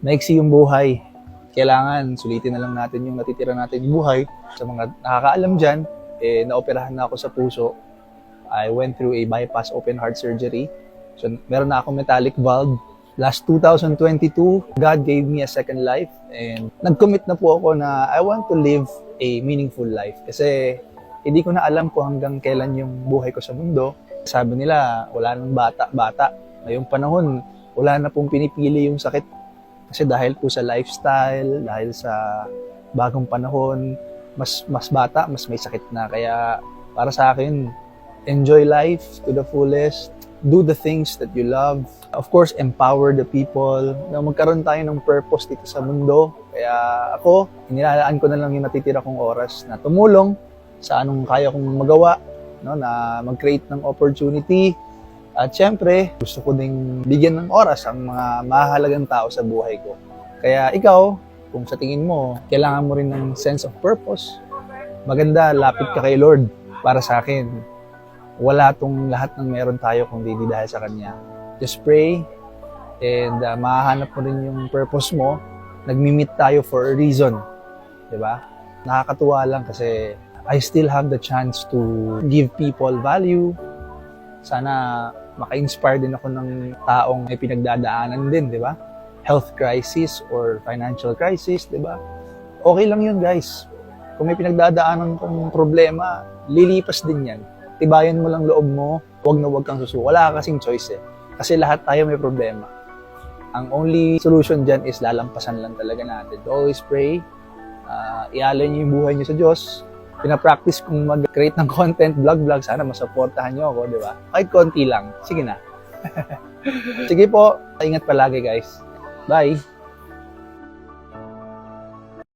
maiksi yung buhay. Kailangan sulitin na lang natin yung natitira natin buhay. Sa mga nakakaalam dyan, naoperahan na ako sa puso. I went through a bypass open heart surgery. So, meron na akong metallic valve. Last 2022, God gave me a second life. And nag-commit na po ako na I want to live a meaningful life. Kasi hindi ko na alam kung hanggang kailan yung buhay ko sa mundo. Sabi nila, wala nang bata-bata. Ngayong panahon, wala na pong pinipili yung sakit. Kasi dahil po sa lifestyle, dahil sa bagong panahon, mas bata, mas may sakit na. Kaya para sa akin, enjoy life to the fullest. Do the things that you love. Of course, empower the people. Na magkaroon tayo ng purpose dito sa mundo. Kaya ako, inilalaan ko na lang yung natitira kong oras na tumulong sa anong kaya kong magawa, no, na mag-create ng opportunity. At syempre, gusto ko ding bigyan ng oras ang mga mahalagang tao sa buhay ko. Kaya ikaw, kung sa tingin mo, kailangan mo rin ng sense of purpose, maganda, lapit ka kay Lord. Para sa akin, wala tong lahat ng meron tayo kung di dahil sa Kanya. Just pray and mahahanap mo rin yung purpose mo. Nagmi-meet tayo for a reason. Diba? Nakakatuwa lang kasi I still have the chance to give people value. Sana maka-inspire din ako ng taong may pinagdadaanan din, di ba? Health crisis or financial crisis, di ba? Okay lang yun, guys. Kung may pinagdadaanan kong problema, lilipas din yan. Tibayan mo lang loob mo, huwag kang susuko. Wala ka kasing choice eh. Kasi lahat tayo may problema. Ang only solution dyan is lalampasan lang talaga natin. Always pray. Ialay niyo yung buhay niyo sa Diyos. Pinapractice kong mag-create ng content, vlog. Sana masuportahan niyo ako, di ba? Kahit konti lang. Sige na. Sige po. Ingat palagi, guys. Bye.